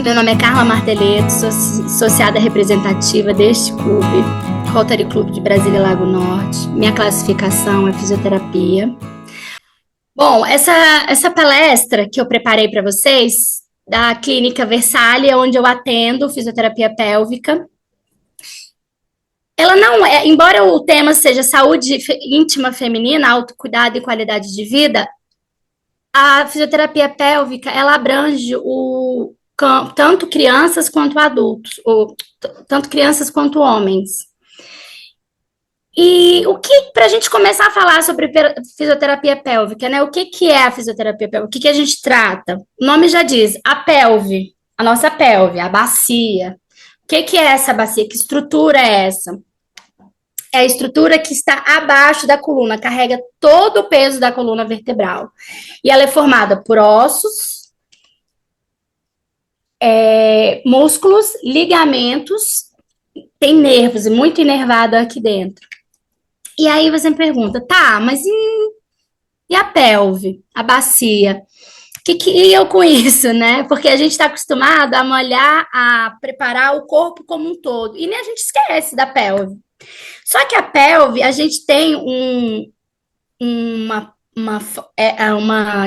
Meu nome é Carla Marteleto, sou associada representativa deste clube, Rotary Clube de Brasília Lago Norte. Minha classificação é fisioterapia. Bom, essa palestra que eu preparei para vocês, da Clínica Versalhes, onde eu atendo fisioterapia pélvica, ela não é, embora o tema seja saúde íntima feminina, autocuidado e qualidade de vida, a fisioterapia pélvica, ela abrange tanto crianças quanto adultos, ou tanto crianças quanto homens. E para a gente começar a falar sobre fisioterapia pélvica, né? O que é a fisioterapia pélvica? O que a gente trata? O nome já diz, a pelve, a nossa pelve, a bacia. O que é essa bacia? Que estrutura é essa? É a estrutura que está abaixo da coluna, carrega todo o peso da coluna vertebral. E ela é formada por ossos, músculos, ligamentos, tem nervos, e muito inervado aqui dentro. E aí você me pergunta, tá, mas e a pelve, a bacia? O que eu com isso, né? Porque a gente está acostumado a molhar, a preparar o corpo como um todo. E nem a gente esquece da pelve. Só que a pelve, a gente tem uma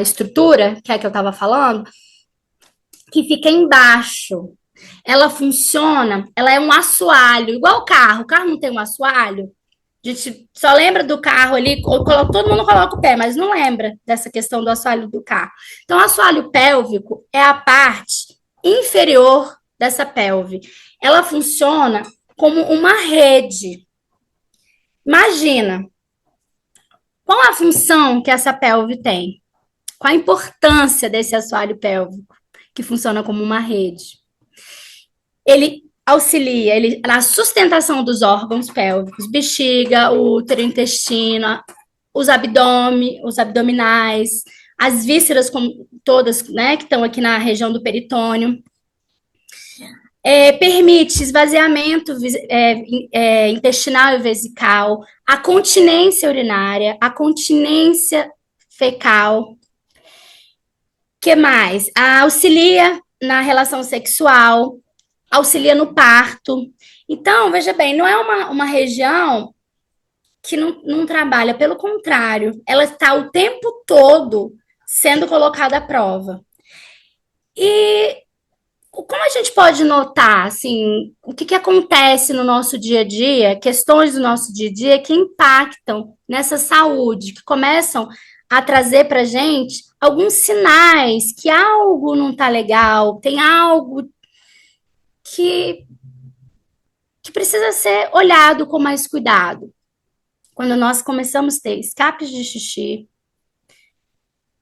estrutura, que é a que eu estava falando, que fica embaixo. Ela funciona, ela é um assoalho, igual o carro. O carro não tem um assoalho? A gente só lembra do carro ali, todo mundo coloca o pé, mas não lembra dessa questão do assoalho do carro. Então, o assoalho pélvico é a parte inferior dessa pelve. Ela funciona como uma rede. Imagina, qual a função que essa pelve tem? Qual a importância desse assoalho pélvico, que funciona como uma rede? Ele auxilia na sustentação dos órgãos pélvicos, bexiga, útero, intestino, os abdominais, as vísceras todas, né, que estão aqui na região do peritônio. Permite esvaziamento intestinal e vesical, a continência urinária, a continência fecal. Que mais? Auxilia na relação sexual, auxilia no parto. Então, veja bem, não é uma região que não trabalha, pelo contrário, ela está o tempo todo sendo colocada à prova. E como a gente pode notar, assim, o que acontece no nosso dia a dia, questões do nosso dia a dia que impactam nessa saúde, que começam a trazer para a gente alguns sinais que algo não está legal, tem algo que precisa ser olhado com mais cuidado. Quando nós começamos a ter escapes de xixi,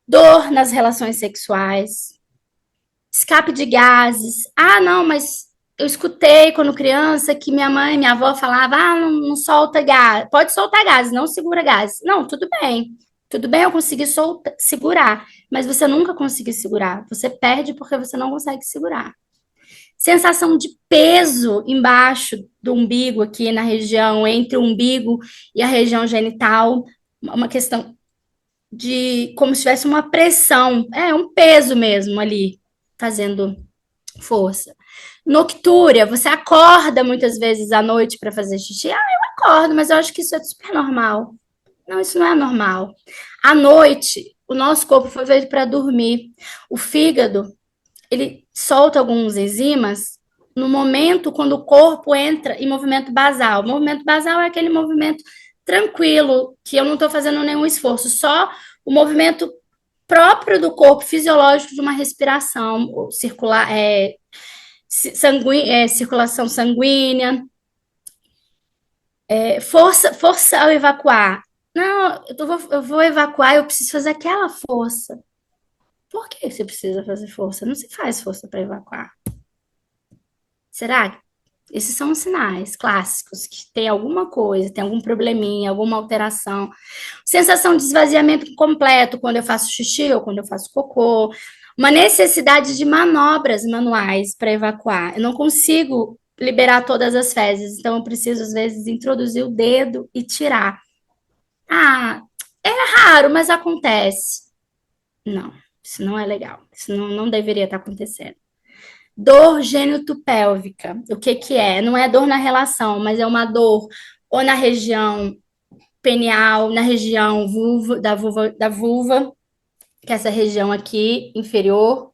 dor nas relações sexuais, escape de gases. Ah, não, mas eu escutei quando criança que minha mãe, minha avó falava, não solta gás. Pode soltar gases, não segura gases. Não, tudo bem. Tudo bem eu conseguir segurar, mas você nunca conseguiu segurar. Você perde porque você não consegue segurar. Sensação de peso embaixo do umbigo, aqui na região, entre o umbigo e a região genital. Uma questão de como se tivesse uma pressão, um peso mesmo ali, fazendo força. Noctúria, você acorda muitas vezes à noite para fazer xixi? Ah, eu acordo, mas eu acho que isso é super normal. Não, isso não é normal. À noite, o nosso corpo foi feito para dormir. O fígado, ele solta algumas enzimas no momento quando o corpo entra em movimento basal. O movimento basal é aquele movimento tranquilo, que eu não estou fazendo nenhum esforço, só o movimento próprio do corpo fisiológico de uma respiração circular, circulação sanguínea, força ao evacuar. Não, eu vou evacuar, eu preciso fazer aquela força. Por que você precisa fazer força? Não se faz força para evacuar. Será? Esses são os sinais clássicos que tem alguma coisa, tem algum probleminha, alguma alteração. Sensação de esvaziamento completo quando eu faço xixi ou quando eu faço cocô. Uma necessidade de manobras manuais para evacuar. Eu não consigo liberar todas as fezes, então eu preciso, às vezes, introduzir o dedo e tirar. Ah, é raro, mas acontece. Não, isso não é legal. Isso não deveria estar acontecendo. Dor gênito-pélvica. O que que é? Não é dor na relação, mas é uma dor ou na região penial, na região vulva, que é essa região aqui inferior.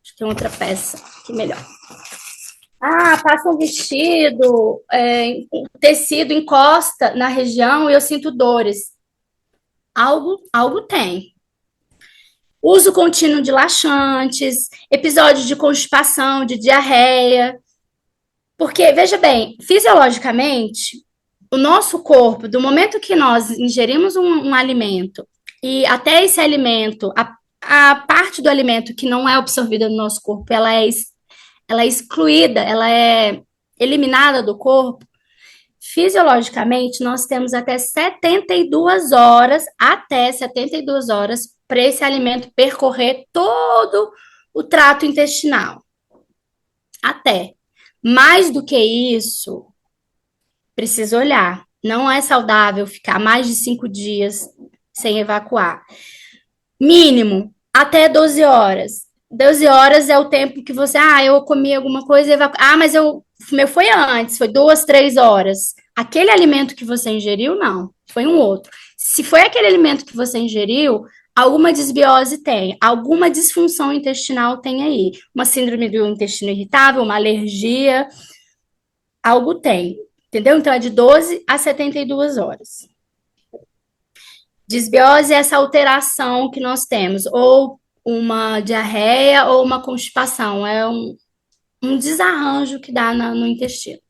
Acho que tem outra peça que melhor. Ah, passa um vestido, o tecido encosta na região e eu sinto dores. Algo tem. Uso contínuo de laxantes, episódios de constipação, de diarreia. Porque, veja bem, fisiologicamente, o nosso corpo, do momento que nós ingerimos um alimento e até esse alimento, a parte do alimento que não é absorvida no nosso corpo, ela é excluída, ela é eliminada do corpo. Fisiologicamente, nós temos até 72 horas para esse alimento percorrer todo o trato intestinal. Até. Mais do que isso, precisa olhar. Não é saudável ficar mais de 5 dias sem evacuar. Mínimo, até 12 horas. 12 horas é o tempo que você, eu comi alguma coisa e evacuei. Mas meu foi antes, foi 2, 3 horas. Aquele alimento que você ingeriu, não, foi um outro. Se foi aquele alimento que você ingeriu, alguma desbiose tem, alguma disfunção intestinal tem aí. Uma síndrome do intestino irritável, uma alergia, algo tem. Entendeu? Então é de 12 a 72 horas. Desbiose é essa alteração que nós temos, ou uma diarreia ou uma constipação, é um desarranjo que dá no intestino.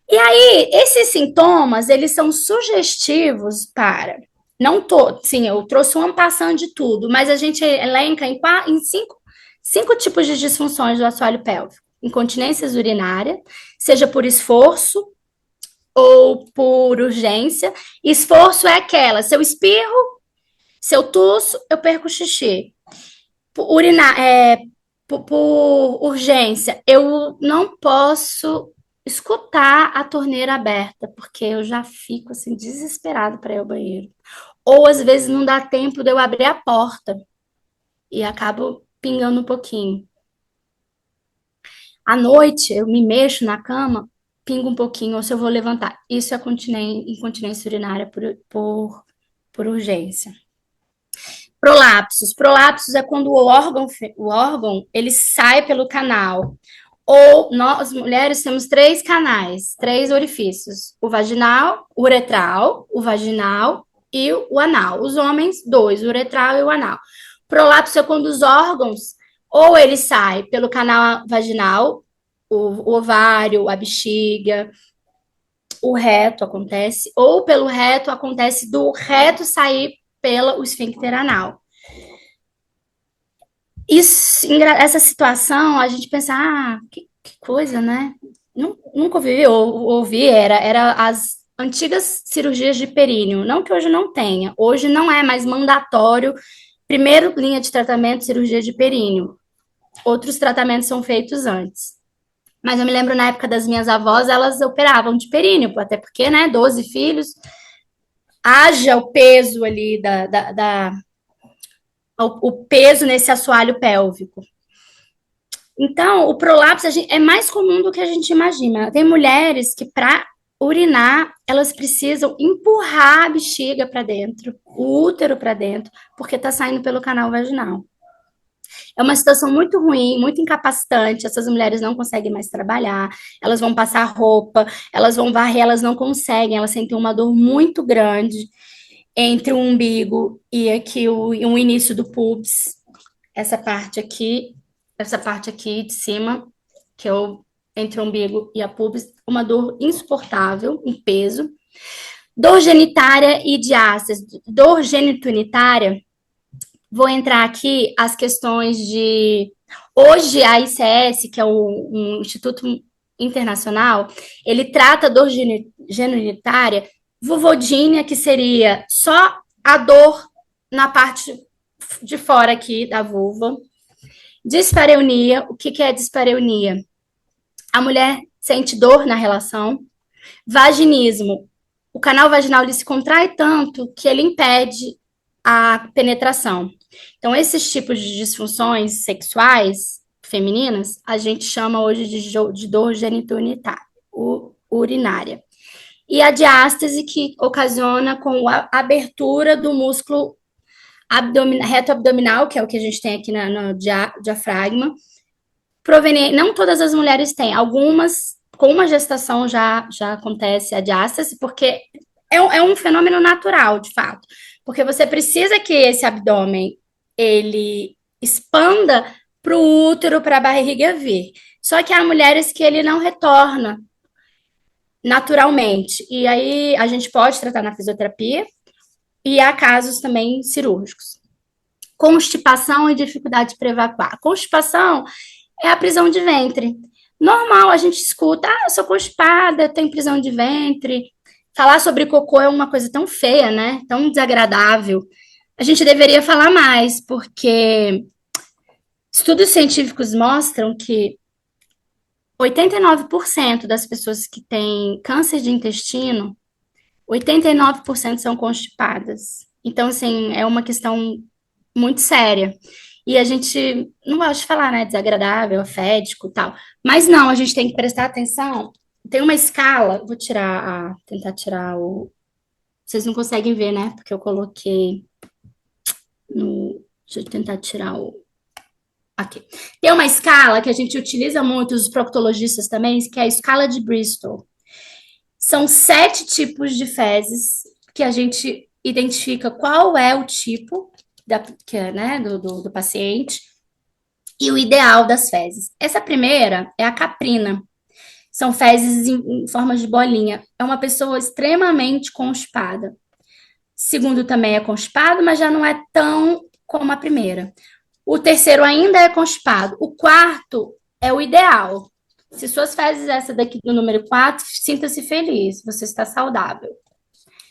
E aí, esses sintomas, eles são sugestivos para, não todo, sim, eu trouxe um passando de tudo, mas a gente elenca em cinco tipos de disfunções do assoalho pélvico. Incontinência urinária, seja por esforço ou por urgência. Esforço é aquela, se eu espirro, se eu tuço, eu perco o xixi. Por urgência, eu não posso escutar a torneira aberta, porque eu já fico assim desesperado para ir ao banheiro. Ou às vezes não dá tempo de eu abrir a porta e acabo pingando um pouquinho. À noite, eu me mexo na cama, pingo um pouquinho, ou se eu vou levantar. Isso é incontinência urinária por urgência. Prolapsos. Prolapsos é quando o órgão ele sai pelo canal. Ou nós, mulheres, temos 3 canais, 3 orifícios: o vaginal, o uretral, o vaginal e o anal. Os homens, 2, o uretral e o anal. Prolapso é quando os órgãos, ou ele sai pelo canal vaginal, o ovário, a bexiga, o reto acontece, ou pelo reto acontece do reto sair pelo esfíncter anal. Essa situação, a gente pensa, que coisa, né? Nunca ouvi, era as antigas cirurgias de períneo. Não que hoje não tenha, hoje não é mais mandatório, primeiro linha de tratamento, cirurgia de períneo. Outros tratamentos são feitos antes. Mas eu me lembro na época das minhas avós, elas operavam de períneo, até porque, né, 12 filhos, haja o peso ali o peso nesse assoalho pélvico. Então, o prolapso é mais comum do que a gente imagina. Tem mulheres que, para urinar, elas precisam empurrar a bexiga para dentro, o útero para dentro, porque está saindo pelo canal vaginal. É uma situação muito ruim, muito incapacitante. Essas mulheres não conseguem mais trabalhar, elas vão passar roupa, elas vão varrer, elas não conseguem, elas sentem uma dor muito grande entre o umbigo e aqui o início do pubis. Essa parte aqui de cima, que é entre o umbigo e a pubis, uma dor insuportável, um peso. Dor genitária e diástase. Dor geniturinária, vou entrar aqui as questões de... Hoje, a ICS, que é um Instituto Internacional, ele trata a dor genitária vulvodínia, que seria só a dor na parte de fora aqui da vulva. Dispareunia, o que é dispareunia? A mulher sente dor na relação. Vaginismo, o canal vaginal ele se contrai tanto que ele impede a penetração. Então, esses tipos de disfunções sexuais, femininas, a gente chama hoje de dor urinária. E a diástase que ocasiona com a abertura do músculo reto abdominal, que é o que a gente tem aqui no diafragma, proveniente, não todas as mulheres têm, algumas com uma gestação já acontece a diástase, porque é um fenômeno natural, de fato, porque você precisa que esse abdômen ele expanda para o útero, para a barriga vir. Só que há mulheres que ele não retorna naturalmente. E aí a gente pode tratar na fisioterapia e há casos também cirúrgicos. Constipação e dificuldade para evacuar. Constipação é a prisão de ventre. Normal, a gente escuta, eu sou constipada, tenho prisão de ventre. Falar sobre cocô é uma coisa tão feia, né? Tão desagradável. A gente deveria falar mais, porque estudos científicos mostram que 89% das pessoas que têm câncer de intestino, 89% são constipadas. Então, assim, é uma questão muito séria. E a gente não gosta de falar, né? Desagradável, afético e tal. Mas não, a gente tem que prestar atenção. Tem uma escala, vou tentar tirar o. Vocês não conseguem ver, né? Porque eu coloquei no. Deixa eu tentar tirar o. Aqui. Tem uma escala que a gente utiliza muito, os proctologistas também, que é a escala de Bristol. São 7 tipos de fezes que a gente identifica qual é o tipo né, do paciente e o ideal das fezes. Essa primeira é a caprina. São fezes em forma de bolinha. É uma pessoa extremamente constipada. Segundo também é constipado, mas já não é tão como a primeira. O terceiro ainda é constipado. O quarto é o ideal. Se suas fezes essa daqui do número 4, sinta-se feliz, você está saudável.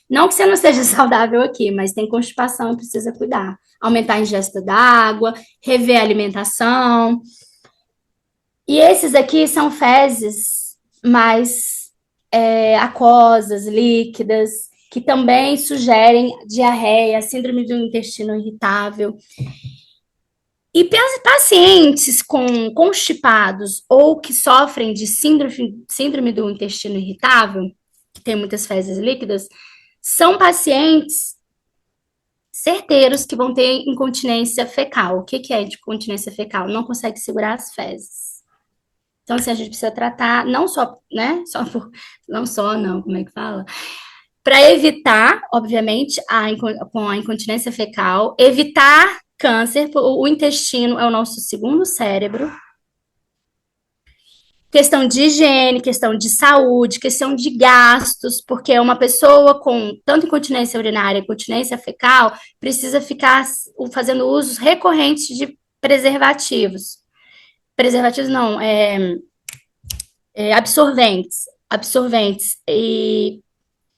Não que você não esteja saudável aqui, mas tem constipação e precisa cuidar. Aumentar a ingesta d'água, rever a alimentação. E esses aqui são fezes mais aquosas, líquidas, que também sugerem diarreia, síndrome do intestino irritável. E pacientes com constipados ou que sofrem de síndrome do intestino irritável, que tem muitas fezes líquidas, são pacientes certeiros que vão ter incontinência fecal. O que é incontinência fecal? Não consegue segurar as fezes. Então, assim, a gente precisa tratar não só, né? Não só, não, como é que fala? Para evitar, obviamente, com a incontinência fecal, evitar câncer, o intestino é o nosso segundo cérebro. Questão de higiene, questão de saúde, questão de gastos, porque uma pessoa com tanto incontinência urinária e incontinência fecal precisa ficar fazendo usos recorrentes de preservativos. Preservativos não, absorventes. E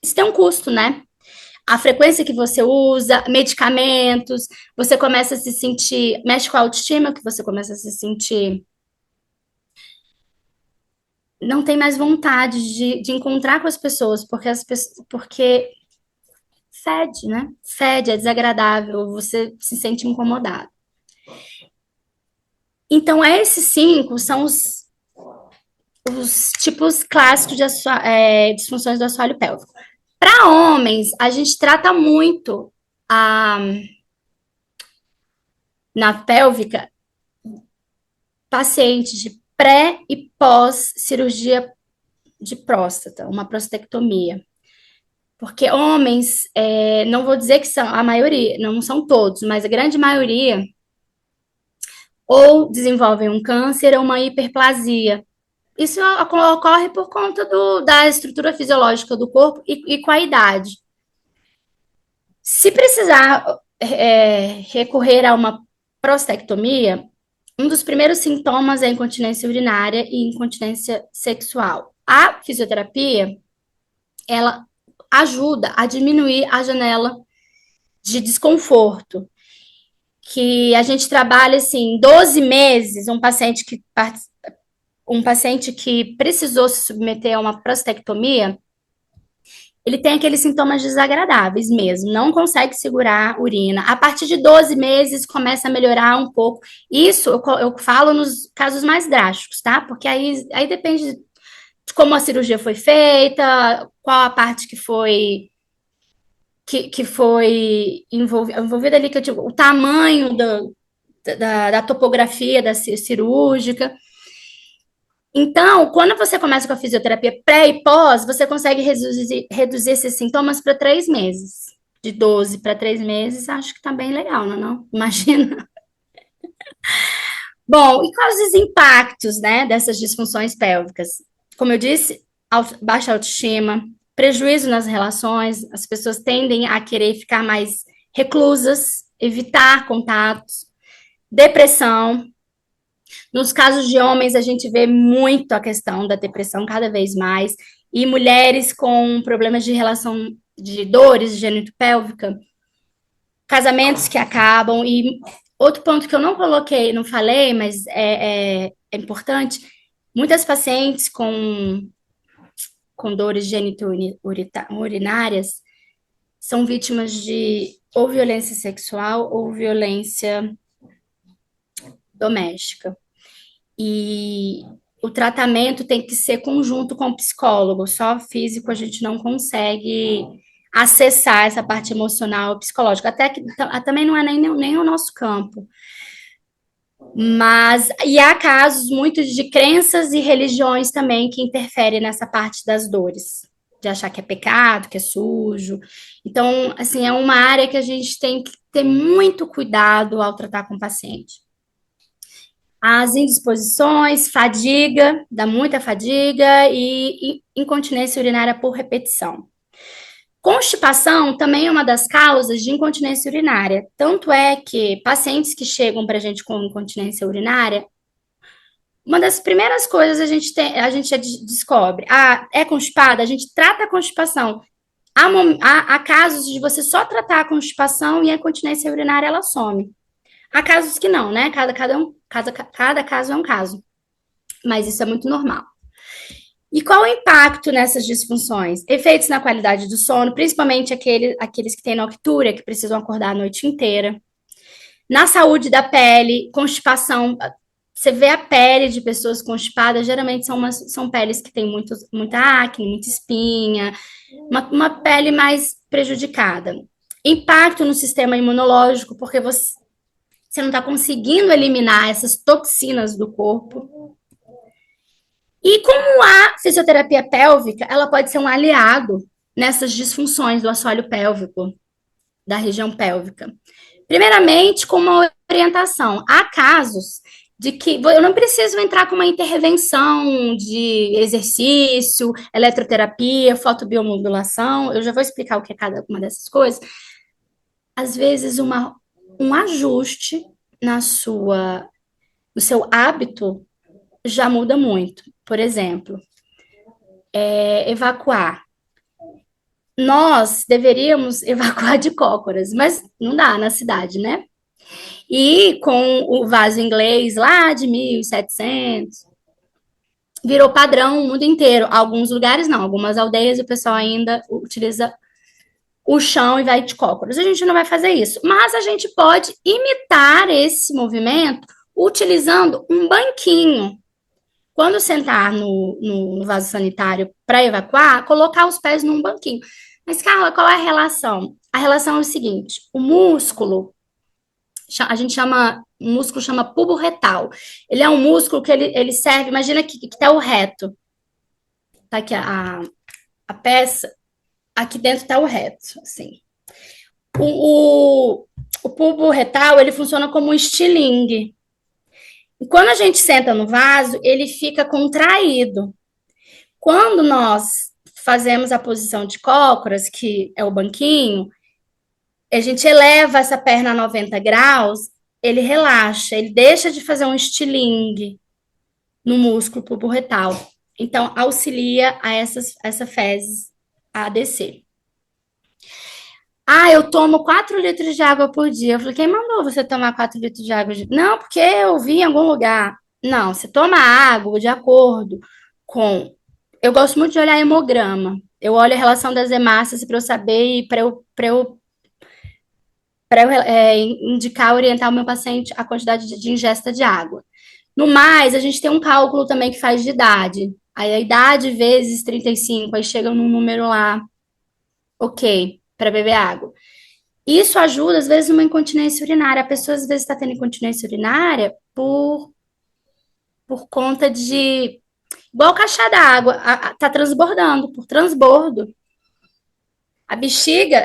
isso tem um custo, né? A frequência que você usa, medicamentos, você começa a se sentir, mexe com a autoestima, que você começa a se sentir, não tem mais vontade de encontrar com as pessoas, porque fede, né? Fede, é desagradável, você se sente incomodado. Então, esses 5 são os tipos clássicos de disfunções do assoalho pélvico. Para homens, a gente trata muito na pélvica pacientes de pré e pós cirurgia de próstata, uma prostectomia. Porque homens, não vou dizer que são a maioria, não são todos, mas a grande maioria ou desenvolvem um câncer ou uma hiperplasia. Isso ocorre por conta da estrutura fisiológica do corpo e com a idade. Se precisar recorrer a uma prostectomia, um dos primeiros sintomas é incontinência urinária e incontinência sexual. A fisioterapia, ela ajuda a diminuir a janela de desconforto, que a gente trabalha assim, 12 meses, um paciente que precisou se submeter a uma prostectomia, ele tem aqueles sintomas desagradáveis mesmo, não consegue segurar a urina. A partir de 12 meses começa a melhorar um pouco. Isso eu falo nos casos mais drásticos, tá? Porque aí depende de como a cirurgia foi feita, qual a parte que foi envolvida ali, que eu digo, o tamanho da topografia da cirúrgica. Então, quando você começa com a fisioterapia pré e pós, você consegue reduzir esses sintomas para 3 meses. De 12 para 3 meses, acho que tá bem legal, não, é não? Imagina. Bom, e quais os impactos, né, dessas disfunções pélvicas? Como eu disse, baixa autoestima, prejuízo nas relações, as pessoas tendem a querer ficar mais reclusas, evitar contatos, depressão. Nos casos de homens, a gente vê muito a questão da depressão cada vez mais, e mulheres com problemas de relação de dores genitopélvica, casamentos que acabam, e outro ponto que eu não coloquei, não falei, mas é importante, muitas pacientes com dores genito-urinárias são vítimas de ou violência sexual ou violência doméstica. E o tratamento tem que ser conjunto com o psicólogo, só físico a gente não consegue acessar essa parte emocional e psicológica, até que também não é nem o nosso campo. Mas, e há casos muitos de crenças e religiões também que interferem nessa parte das dores, de achar que é pecado, que é sujo. Então, assim, é uma área que a gente tem que ter muito cuidado ao tratar com o paciente. As indisposições, fadiga, dá muita fadiga e incontinência urinária por repetição. Constipação também é uma das causas de incontinência urinária. Tanto é que pacientes que chegam para a gente com incontinência urinária, uma das primeiras coisas a gente já descobre, é constipada, a gente trata a constipação. Há casos de você só tratar a constipação e a incontinência urinária ela some. Há casos que não, né? Cada caso é um caso. Mas isso é muito normal. E qual o impacto nessas disfunções? Efeitos na qualidade do sono, principalmente aqueles que têm noctúria, que precisam acordar a noite inteira. Na saúde da pele, constipação. Você vê a pele de pessoas constipadas, geralmente são peles que têm muita acne, muita espinha, uma pele mais prejudicada. Impacto no sistema imunológico, porque você não está conseguindo eliminar essas toxinas do corpo. E como a fisioterapia pélvica, ela pode ser um aliado nessas disfunções do assoalho pélvico, da região pélvica. Primeiramente, com uma orientação. Há casos de que eu não preciso entrar com uma intervenção de exercício, eletroterapia, fotobiomodulação, eu já vou explicar o que é cada uma dessas coisas. Às vezes, um ajuste no seu hábito já muda muito. Por exemplo, evacuar. Nós deveríamos evacuar de cócoras, mas não dá na cidade, né? E com o vaso inglês lá de 1700, virou padrão o mundo inteiro. Alguns lugares não, algumas aldeias o pessoal ainda utiliza o chão e vai de cócoras. A gente não vai fazer isso, mas a gente pode imitar esse movimento utilizando um banquinho. Quando sentar no vaso sanitário para evacuar, colocar os pés num banquinho. Mas, Carla, qual é a relação? A relação é o seguinte: o músculo, o músculo chama pubo retal. Ele é um músculo que ele serve, imagina que tá o reto. Tá aqui a peça, aqui dentro tá o reto, assim. O pubo retal, ele funciona como um estilingue. E quando a gente senta no vaso, ele fica contraído. Quando nós fazemos a posição de cócoras, que é o banquinho, a gente eleva essa perna a 90 graus, ele relaxa, ele deixa de fazer um estilingue no músculo pubo-retal. Então, auxilia a essa fezes a descer. Eu tomo 4 litros de água por dia. Eu falei, quem mandou você tomar 4 litros de água? Não, porque eu vi em algum lugar. Não, você toma água de acordo com Eu gosto muito de olhar hemograma. Eu olho a relação das hemácias para eu saber e para eu indicar, orientar o meu paciente a quantidade de ingesta de água. No mais, a gente tem um cálculo também que faz de idade. Aí a idade vezes 35, aí chega num número lá, ok, para beber água. Isso ajuda, às vezes, numa incontinência urinária. A pessoa, às vezes, está tendo incontinência urinária por conta de. Igual caixa d'água, tá transbordando, por transbordo. A bexiga,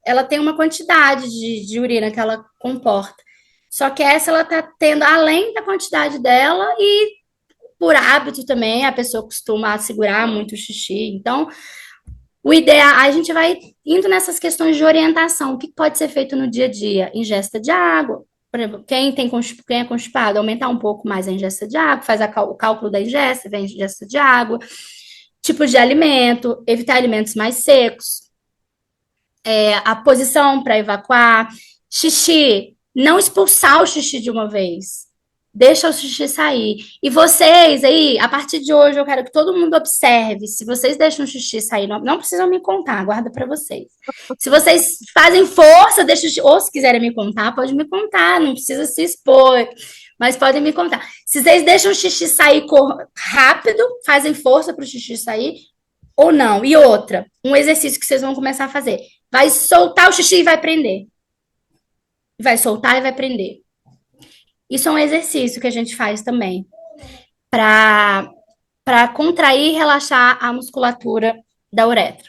ela tem uma quantidade de urina que ela comporta. Só que essa ela tá tendo além da quantidade dela e por hábito também, a pessoa costuma segurar muito o xixi. Então, o ideal, a gente vai indo nessas questões de orientação. O que pode ser feito no dia a dia? Ingesta de água. Por exemplo, quem é constipado, aumentar um pouco mais a ingesta de água, faz o cálculo da ingesta, vem a ingesta de água, tipos de alimento, evitar alimentos mais secos, a posição para evacuar, xixi, não expulsar o xixi de uma vez. Deixa o xixi sair. E vocês aí, a partir de hoje, eu quero que todo mundo observe. Se vocês deixam o xixi sair, não precisam me contar, guarda para vocês. Se vocês fazem força, deixa o xixi, ou se quiserem me contar, pode me contar, não precisa se expor, mas podem me contar. Se vocês deixam o xixi sair rápido, fazem força para o xixi sair, ou não. E outra, um exercício que vocês vão começar a fazer. Vai soltar o xixi e vai prender. Vai soltar e vai prender. Isso é um exercício que a gente faz também para contrair e relaxar a musculatura da uretra.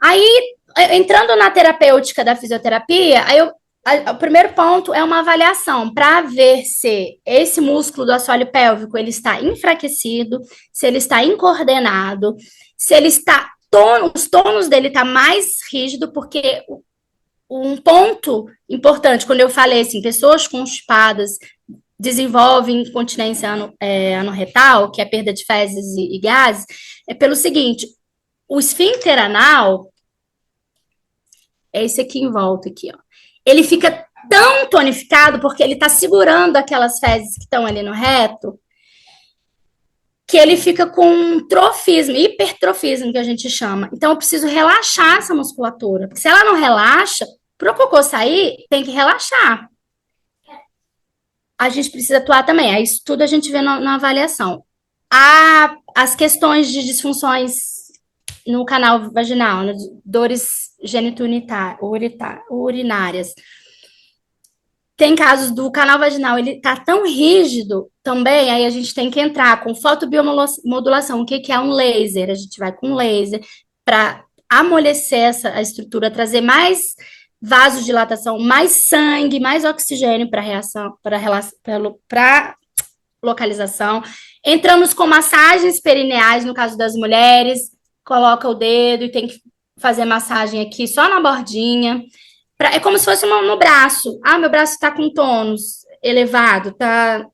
Aí, entrando na terapêutica da fisioterapia, o primeiro ponto é uma avaliação para ver se esse músculo do assoalho pélvico ele está enfraquecido, se ele está incoordenado, se ele está os tônus dele está mais rígido, porque um ponto importante, quando eu falei assim, pessoas constipadas desenvolvem incontinência anorretal, que é perda de fezes e gases, é pelo seguinte, o esfíncter anal, é esse aqui em volta, aqui, ó, ele fica tão tonificado porque ele está segurando aquelas fezes que estão ali no reto, que ele fica com um trofismo, hipertrofismo, que a gente chama. Então, eu preciso relaxar essa musculatura. Porque se ela não relaxa, para o cocô sair, tem que relaxar. A gente precisa atuar também. Aí, isso tudo a gente vê na avaliação. As questões de disfunções no canal vaginal, né, dores genito-urinárias. Tem casos do canal vaginal, ele tá tão rígido também, aí a gente tem que entrar com fotobiomodulação. O que é um laser? A gente vai com laser para amolecer a estrutura, trazer mais vasodilatação, mais sangue, mais oxigênio para reação, para localização. Entramos com massagens perineais, no caso das mulheres, coloca o dedo e tem que fazer massagem aqui só na bordinha. É como se fosse no braço. Ah, meu braço tá com tônus elevado, tá.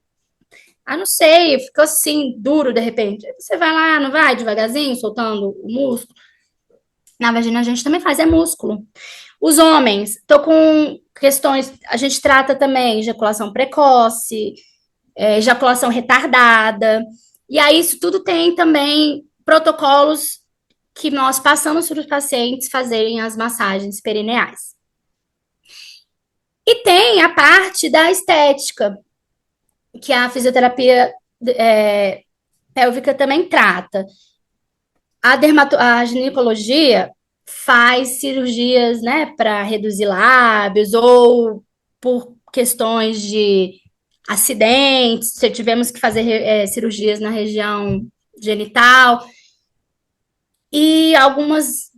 Ah, não sei, ficou assim, duro de repente. Você vai lá, não vai, devagarzinho, soltando o músculo. Na vagina a gente também faz, é músculo. Os homens, tô com questões, a gente trata também ejaculação precoce, ejaculação retardada. E aí, isso tudo tem também protocolos que nós passamos para os pacientes fazerem as massagens perineais. E tem a parte da estética, que a fisioterapia pélvica também trata. A ginecologia faz cirurgias, né, para reduzir lábios ou por questões de acidentes, se tivemos que fazer cirurgias na região genital. E alguns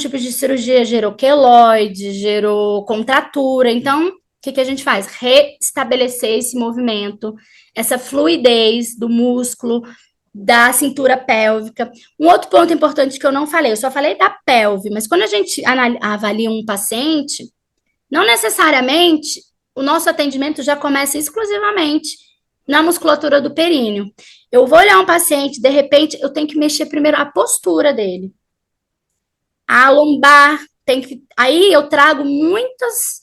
tipos de cirurgia gerou queloide, gerou contratura. Então, o que a gente faz? Restabelecer esse movimento, essa fluidez do músculo, da cintura pélvica. Um outro ponto importante que eu não falei, eu só falei da pelve, mas quando a gente avalia um paciente, não necessariamente o nosso atendimento já começa exclusivamente na musculatura do períneo. Eu vou olhar um paciente, de repente, eu tenho que mexer primeiro a postura dele. A lombar, aí eu trago muitos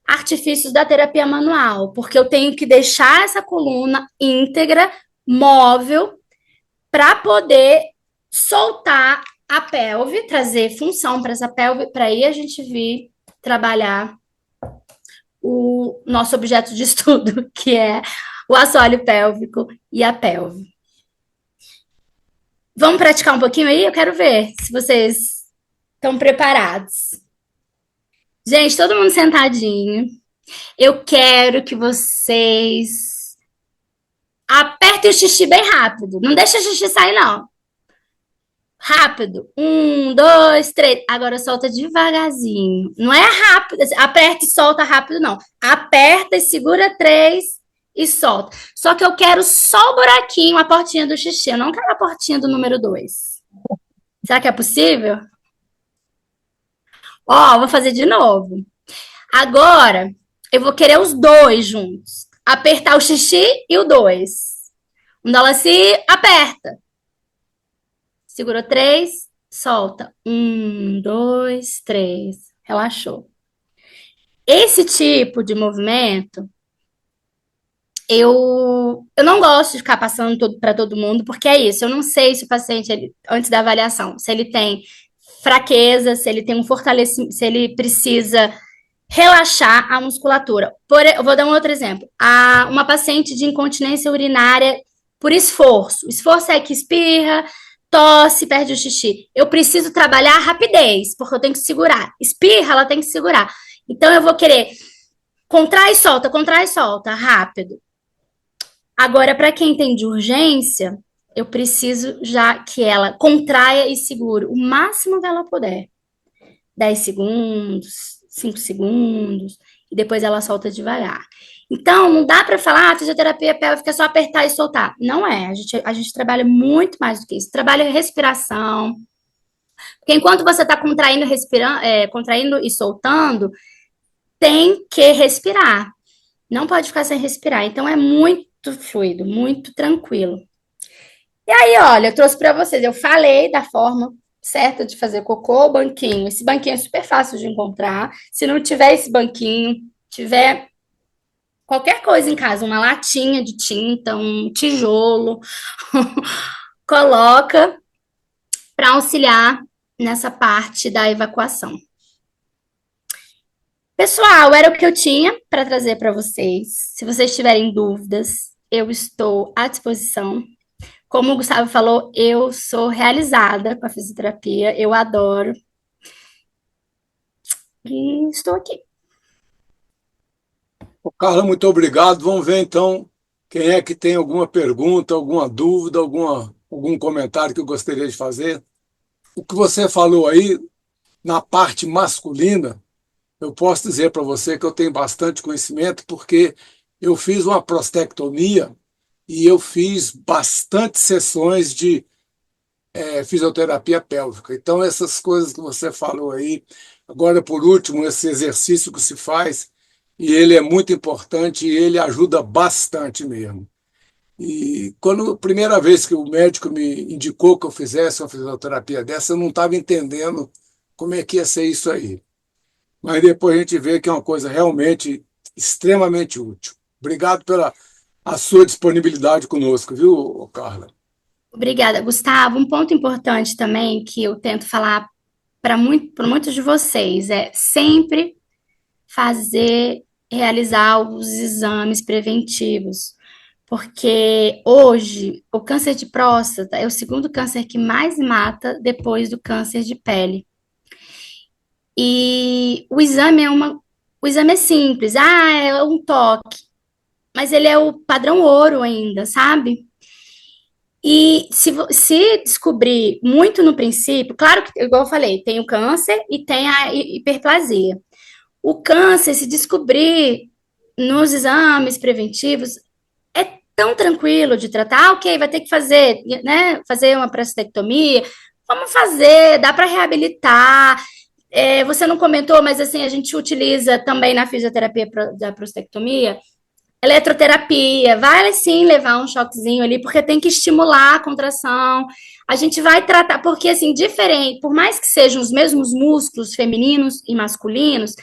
artifícios da terapia manual, porque eu tenho que deixar essa coluna íntegra, móvel, para poder soltar a pelve, trazer função para essa pelve, para aí a gente vir trabalhar o nosso objeto de estudo, que é o assoalho pélvico e a pelve. Vamos praticar um pouquinho aí? Eu quero ver se vocês estão preparados. Gente, todo mundo sentadinho. Eu quero que vocês apertem o xixi bem rápido. Não deixa o xixi sair, não. Rápido. 1, 2, 3. Agora solta devagarzinho. Não é rápido. Aperta e solta rápido, não. Aperta e segura 3 e solta. Só que eu quero só o buraquinho, a portinha do xixi. Eu não quero a portinha do número 2. Será que é possível? Ó, vou fazer de novo. Agora, eu vou querer os dois juntos. Apertar o xixi e o 2. Se aperta. Segurou 3, solta. 1, 2, 3. Relaxou. Esse tipo de movimento, eu não gosto de ficar passando tudo para todo mundo, porque é isso. Eu não sei se o paciente, antes da avaliação, se ele tem fraqueza, se ele tem um fortalecimento, se ele precisa relaxar a musculatura. Eu vou dar um outro exemplo. Uma paciente de incontinência urinária por esforço. O esforço é que espirra, tosse, perde o xixi. Eu preciso trabalhar a rapidez, porque eu tenho que segurar. Espirra, ela tem que segurar. Então, eu vou querer contrai e solta, rápido. Agora, para quem tem de urgência, eu preciso já que ela contraia e segure o máximo que ela puder. 10 segundos, 5 segundos, e depois ela solta devagar. Então, não dá para falar, fisioterapia pélvica é só apertar e soltar. Não é, a gente trabalha muito mais do que isso. Trabalha respiração. Porque enquanto você está contraindo, contraindo e soltando, tem que respirar. Não pode ficar sem respirar. Então, é muito fluido, muito tranquilo. E aí, olha, eu trouxe para vocês, eu falei da forma certa de fazer cocô, o banquinho. Esse banquinho é super fácil de encontrar. Se não tiver esse banquinho, tiver qualquer coisa em casa, uma latinha de tinta, um tijolo, coloca para auxiliar nessa parte da evacuação. Pessoal, era o que eu tinha para trazer para vocês. Se vocês tiverem dúvidas, eu estou à disposição. Como o Gustavo falou, eu sou realizada com a fisioterapia, eu adoro. E estou aqui. Carla, muito obrigado. Vamos ver então quem é que tem alguma pergunta, alguma dúvida, algum comentário que eu gostaria de fazer. O que você falou aí na parte masculina, eu posso dizer para você que eu tenho bastante conhecimento, porque eu fiz uma prostectomia e eu fiz bastante sessões de fisioterapia pélvica. Então, essas coisas que você falou aí, agora por último, esse exercício que se faz, e ele é muito importante e ele ajuda bastante mesmo. E quando a primeira vez que o médico me indicou que eu fizesse uma fisioterapia dessa, eu não estava entendendo como é que ia ser isso aí. Mas depois a gente vê que é uma coisa realmente extremamente útil. Obrigado pela a sua disponibilidade conosco, viu, Carla? Obrigada, Gustavo. Um ponto importante também que eu tento falar para muitos de vocês é sempre realizar os exames preventivos, porque hoje o câncer de próstata é o segundo câncer que mais mata depois do câncer de pele. E o exame é simples, é um toque, mas ele é o padrão ouro ainda, sabe? E se descobrir muito no princípio, claro que, igual eu falei, tem o câncer e tem a hiperplasia. O câncer, se descobrir nos exames preventivos, é tão tranquilo de tratar. Ok, vai ter que fazer, né? Fazer uma prostatectomia. Vamos fazer, dá para reabilitar. Você não comentou, mas assim, a gente utiliza também na fisioterapia da prostatectomia eletroterapia, vai sim levar um choquezinho ali, porque tem que estimular a contração. A gente vai tratar, porque assim, diferente, por mais que sejam os mesmos músculos femininos e masculinos,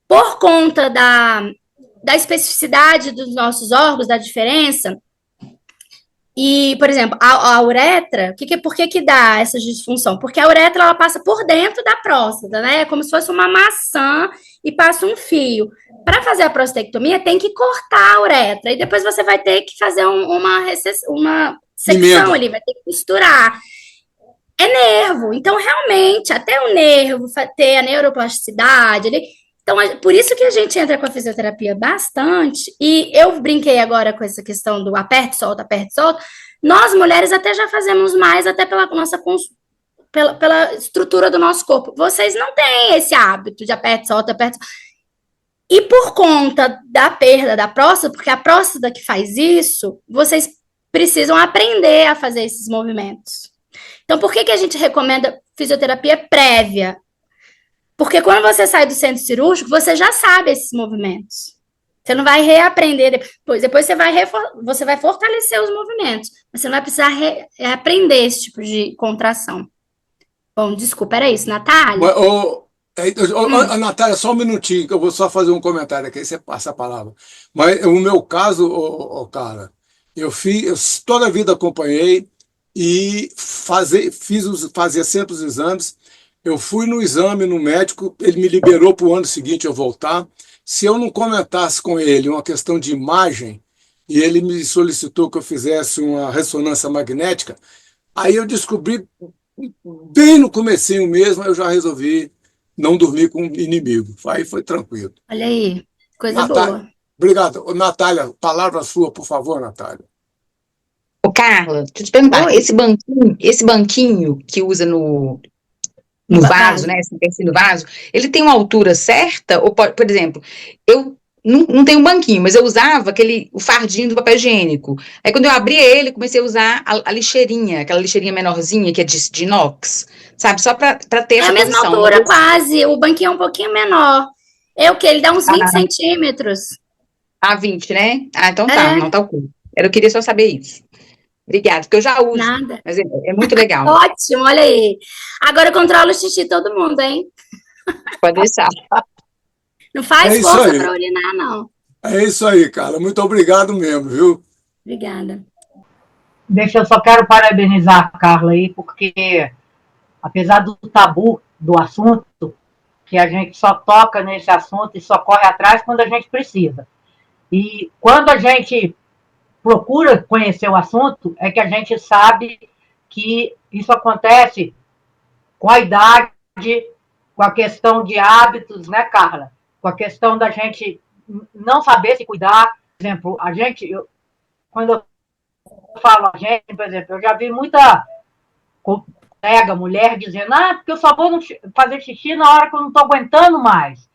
por conta da especificidade dos nossos órgãos, da diferença, E, por exemplo, a uretra, por que que dá essa disfunção? Porque a uretra, ela passa por dentro da próstata, né? É como se fosse uma maçã e passa um fio. Para fazer a prostatectomia, tem que cortar a uretra. E depois você vai ter que fazer uma secção Emenda. ali, vai ter que costurar. É nervo. Então, realmente, até o nervo ter a neuroplasticidade, então, por isso que a gente entra com a fisioterapia bastante, e eu brinquei agora com essa questão do aperte, solta. Nós, mulheres, até já fazemos mais, até pela nossa pela estrutura do nosso corpo. Vocês não têm esse hábito de aperte, solta, aperte, solta. E por conta da perda da próstata, porque a próstata que faz isso, vocês precisam aprender a fazer esses movimentos. Então, por que que a gente recomenda fisioterapia prévia? Porque quando você sai do centro cirúrgico, você já sabe esses movimentos. Você não vai reaprender depois. Depois você vai fortalecer os movimentos, mas você não vai precisar aprender esse tipo de contração. Bom, desculpa, era isso, Natália? Natália, só um minutinho, que eu vou só fazer um comentário aqui, aí você passa a palavra. Mas o meu caso, cara, eu toda a vida acompanhei e fazia sempre os exames. Eu fui no exame no médico, ele me liberou para o ano seguinte eu voltar. Se eu não comentasse com ele uma questão de imagem, e ele me solicitou que eu fizesse uma ressonância magnética, aí eu descobri, bem no comecinho mesmo, eu já resolvi não dormir com inimigo. Aí foi tranquilo. Olha aí, coisa Natália, boa. obrigado. Natália, palavra sua, por favor, Natália. Ô, Carla, deixa eu te perguntar, Oi, esse banquinho que usa no vaso, vaso. né, esse pedacinho do vaso, ele tem uma altura certa? Ou pode, por exemplo, eu não tenho um banquinho, mas eu usava o fardinho do papel higiênico. Aí quando eu abri ele, comecei a usar a lixeirinha, aquela lixeirinha menorzinha que é de inox, sabe? Só para ter É a essa mesma posição. altura, quase. O banquinho é um pouquinho menor. É o que? Ele dá uns 20 centímetros. 20, né? Ah, então tá, É, não tá oculto. Eu queria só saber isso. Obrigada, porque eu já uso, nada. mas é muito legal. Ótimo, olha aí. Agora controla o xixi todo mundo, hein? Pode deixar. Não É faz isso força aí. para urinar, não. É isso aí, cara. Muito obrigado mesmo, viu? Obrigada. Eu só quero parabenizar a Carla aí, porque apesar do tabu do assunto, que a gente só toca nesse assunto e só corre atrás quando a gente precisa. E quando a gente procura conhecer o assunto, é que a gente sabe que isso acontece com a idade, com a questão de hábitos, né, Carla? Com a questão da gente não saber se cuidar. Por exemplo, quando eu falo a gente, por exemplo, eu já vi muita colega, mulher, dizendo, porque eu só vou fazer xixi na hora que eu não estou aguentando mais.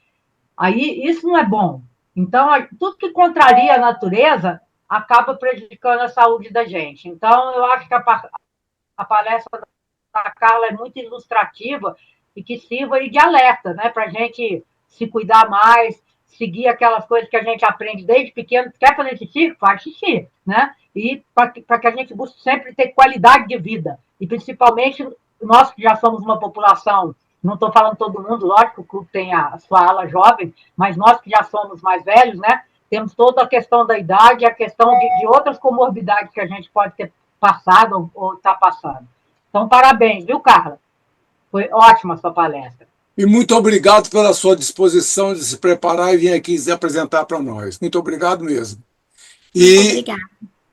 Aí, isso não é bom. Então, tudo que contraria a natureza acaba prejudicando a saúde da gente. Então, eu acho que a palestra da Carla é muito ilustrativa e que sirva de alerta, né? Para a gente se cuidar mais, seguir aquelas coisas que a gente aprende desde pequeno. Quer fazer xixi? Faz xixi, né? E para que a gente busque sempre ter qualidade de vida. E principalmente nós que já somos uma população, não estou falando todo mundo, lógico, o clube tem a sua ala jovem, mas nós que já somos mais velhos, né? Temos toda a questão da idade, a questão de outras comorbidades que a gente pode ter passado ou está passando. Então, parabéns, viu, Carla? Foi ótima a sua palestra. E muito obrigado pela sua disposição de se preparar e vir aqui se apresentar para nós. Muito obrigado mesmo. E Obrigada.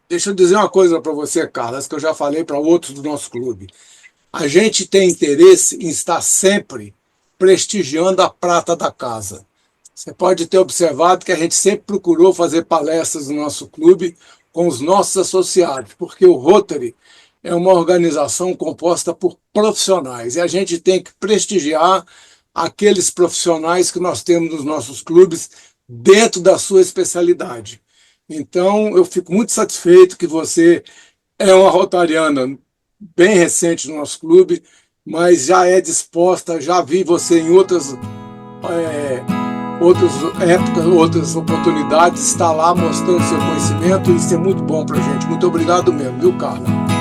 deixa eu dizer uma coisa para você, Carla, que eu já falei para outros do nosso clube. A gente tem interesse em estar sempre prestigiando a prata da casa. Você pode ter observado que a gente sempre procurou fazer palestras no nosso clube com os nossos associados, porque o Rotary é uma organização composta por profissionais e a gente tem que prestigiar aqueles profissionais que nós temos nos nossos clubes dentro da sua especialidade. Então, eu fico muito satisfeito que você é uma rotariana bem recente no nosso clube, mas já é disposta, já vi você em outras épocas, outras oportunidades, está lá mostrando seu conhecimento e isso é muito bom para a gente. Muito obrigado mesmo, viu, Carla?